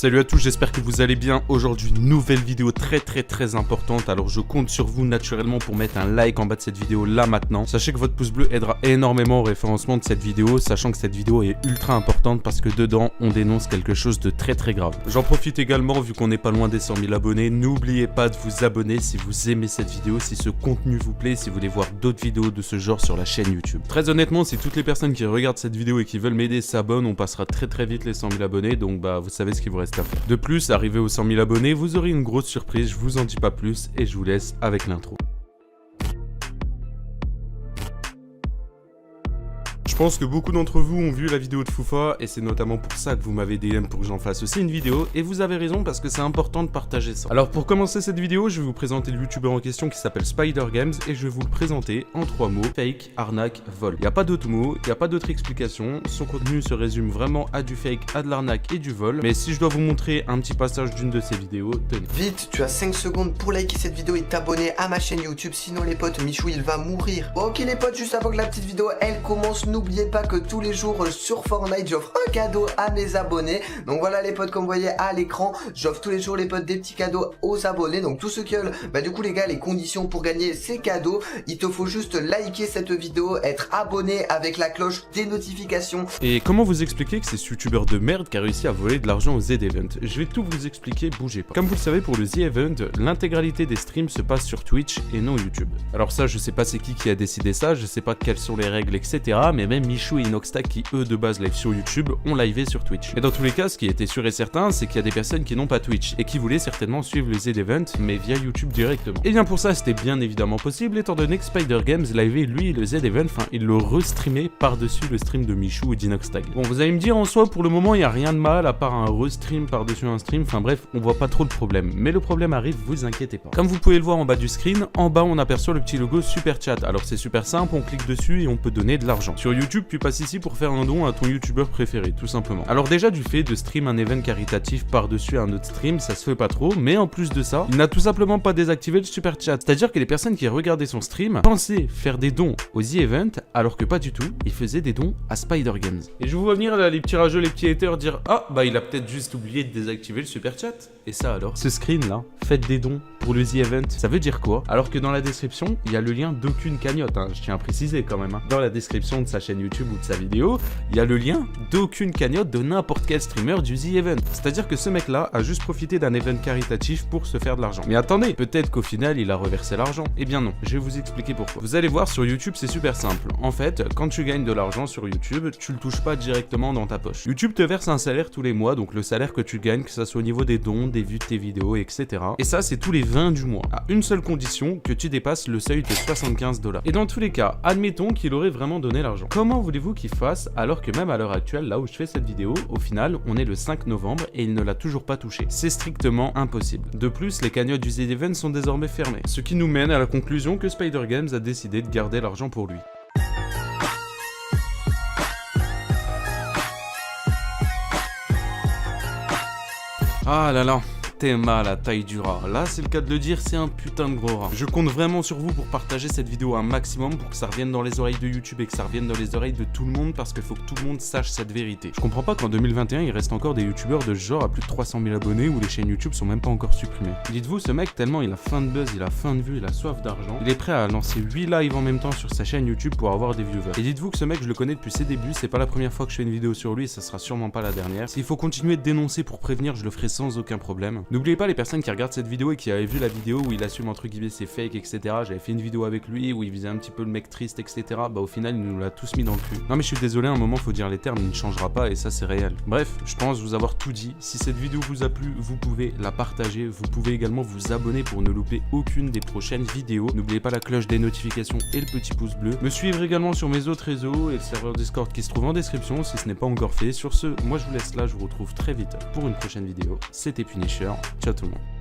Salut à tous, j'espère que vous allez bien. Aujourd'hui, nouvelle vidéo très importante. Alors je compte sur vous naturellement pour mettre un like en bas de cette vidéo là maintenant. Sachez que votre pouce bleu aidera énormément au référencement de cette vidéo, sachant que cette vidéo est ultra importante parce que dedans on dénonce quelque chose de très grave. J'en profite également, vu qu'on n'est pas loin des 100 000 abonnés, n'oubliez pas de vous abonner si vous aimez cette vidéo, si ce contenu vous plaît, si vous voulez voir d'autres vidéos de ce genre sur la chaîne YouTube. Très honnêtement, si toutes les personnes qui regardent cette vidéo et qui veulent m'aider s'abonnent, on passera très vite les 100 000 abonnés, donc vous savez ce qu'il vous reste à faire. De plus, arrivé aux 100 000 abonnés, vous aurez une grosse surprise, je vous en dis pas plus et je vous laisse avec l'intro. Je pense que beaucoup d'entre vous ont vu la vidéo de Foufa et c'est notamment pour ça que vous m'avez DM pour que j'en fasse aussi une vidéo, et vous avez raison parce que c'est important de partager ça. Alors pour commencer cette vidéo, je vais vous présenter le youtubeur en question qui s'appelle Spider Games et je vais vous le présenter en 3 mots: fake, arnaque, vol. Il n'y a pas d'autres mots, il n'y a pas d'autre explication, son contenu se résume vraiment à du fake, à de l'arnaque et du vol, mais si je dois vous montrer un petit passage d'une de ces vidéos, tenez. Vite, tu as 5 secondes pour liker cette vidéo et t'abonner à ma chaîne YouTube, sinon les potes, Michou il va mourir. Bon, ok les potes, juste avant que la petite vidéo elle commence, n'oubliez pas que tous les jours sur Fortnite j'offre un cadeau à mes abonnés. Donc voilà les potes, comme vous voyez à l'écran, j'offre tous les jours les potes des petits cadeaux aux abonnés. Donc tous ceux qui veulent, du coup les gars, les conditions pour gagner ces cadeaux, il te faut juste liker cette vidéo, être abonné avec la cloche des notifications. Et comment vous expliquer que c'est ce youtubeur de merde qui a réussi à voler de l'argent au Z-Event? Je vais tout vous expliquer, bougez pas. Comme vous le savez, pour le Z-Event, l'intégralité des streams se passe sur Twitch et non YouTube. Alors ça, je sais pas c'est qui a décidé ça, je sais pas quelles sont les règles, etc. Mais même Michou et Inoxtag, qui eux de base live sur YouTube, ont livé sur Twitch. Et dans tous les cas, ce qui était sûr et certain, c'est qu'il y a des personnes qui n'ont pas Twitch et qui voulaient certainement suivre le Z-Event, mais via YouTube directement. Et bien pour ça, c'était bien évidemment possible, étant donné que Spider Games livait lui le Z-Event, enfin il le restreamait par-dessus le stream de Michou et d'Inoxtag. Bon, vous allez me dire, en soi, pour le moment, il n'y a rien de mal à part un restream par-dessus un stream, enfin bref, on voit pas trop le problème. Mais le problème arrive, vous inquiétez pas. Comme vous pouvez le voir en bas du screen, en bas on aperçoit le petit logo Super Chat. Alors c'est super simple, on clique dessus et on peut donner de l'argent. Sur YouTube, tu passes ici pour faire un don à ton youtubeur préféré, tout simplement. Alors déjà, du fait de stream un event caritatif par-dessus un autre stream, ça se fait pas trop, mais en plus de ça, il n'a tout simplement pas désactivé le super chat. C'est-à-dire que les personnes qui regardaient son stream pensaient faire des dons aux The-Event, alors que pas du tout, il faisait des dons à Spider Games. Et je vous vois venir là, les petits rageux, les petits haters dire: ah, il a peut-être juste oublié de désactiver le super chat. Et ça alors? Ce screen là, faites des dons pour le The-Event, ça veut dire quoi? Alors que dans la description, il y a le lien d'aucune cagnotte, je tiens à préciser quand même. Dans la description de sa chaîne YouTube ou de sa vidéo, il y a le lien d'aucune cagnotte de n'importe quel streamer du The-Event. C'est-à-dire que ce mec-là a juste profité d'un event caritatif pour se faire de l'argent. Mais attendez, peut-être qu'au final, il a reversé l'argent. Eh bien non, je vais vous expliquer pourquoi. Vous allez voir, sur YouTube, c'est super simple. En fait, quand tu gagnes de l'argent sur YouTube, tu le touches pas directement dans ta poche. YouTube te verse un salaire tous les mois, donc le salaire que tu gagnes, que ça soit au niveau des dons, des vues de tes vidéos, etc. Et ça, c'est tous les 20 du mois. À une seule condition, que tu dépasses le seuil de 75 $. Et dans tous les cas, admettons qu'il aurait vraiment donné l'argent. Comment voulez-vous qu'il fasse alors que même à l'heure actuelle, là où je fais cette vidéo, au final, on est le 5 novembre et il ne l'a toujours pas touché? C'est strictement impossible. De plus, les cagnottes du Z-Event sont désormais fermées. Ce qui nous mène à la conclusion que Spider Games a décidé de garder l'argent pour lui. Ah là là, t'es mal à taille du rat. Là, c'est le cas de le dire, c'est un putain de gros rat. Je compte vraiment sur vous pour partager cette vidéo un maximum pour que ça revienne dans les oreilles de YouTube et que ça revienne dans les oreilles de tout le monde, parce qu'il faut que tout le monde sache cette vérité. Je comprends pas qu'en 2021, il reste encore des youtubeurs de ce genre à plus de 300 000 abonnés où les chaînes YouTube sont même pas encore supprimées. Dites-vous, ce mec, tellement il a faim de buzz, il a faim de vues, il a soif d'argent, il est prêt à lancer 8 lives en même temps sur sa chaîne YouTube pour avoir des viewers. Et dites-vous que ce mec, je le connais depuis ses débuts, c'est pas la première fois que je fais une vidéo sur lui et ça sera sûrement pas la dernière. S'il faut continuer de dénoncer pour prévenir, je le ferai sans aucun problème. N'oubliez pas, les personnes qui regardent cette vidéo et qui avaient vu la vidéo où il assume entre guillemets c'est fake, etc. J'avais fait une vidéo avec lui où il faisait un petit peu le mec triste, etc. Au final il nous l'a tous mis dans le cul. Non mais je suis désolé, à un moment faut dire les termes, il ne changera pas et ça c'est réel. Bref, je pense vous avoir tout dit. Si cette vidéo vous a plu, vous pouvez la partager, vous pouvez également vous abonner pour ne louper aucune des prochaines vidéos. N'oubliez pas la cloche des notifications et le petit pouce bleu. Me suivre également sur mes autres réseaux et le serveur Discord qui se trouve en description si ce n'est pas encore fait. Sur ce, moi je vous laisse là, je vous retrouve très vite pour une prochaine vidéo. C'était Punisher, ciao tout le monde.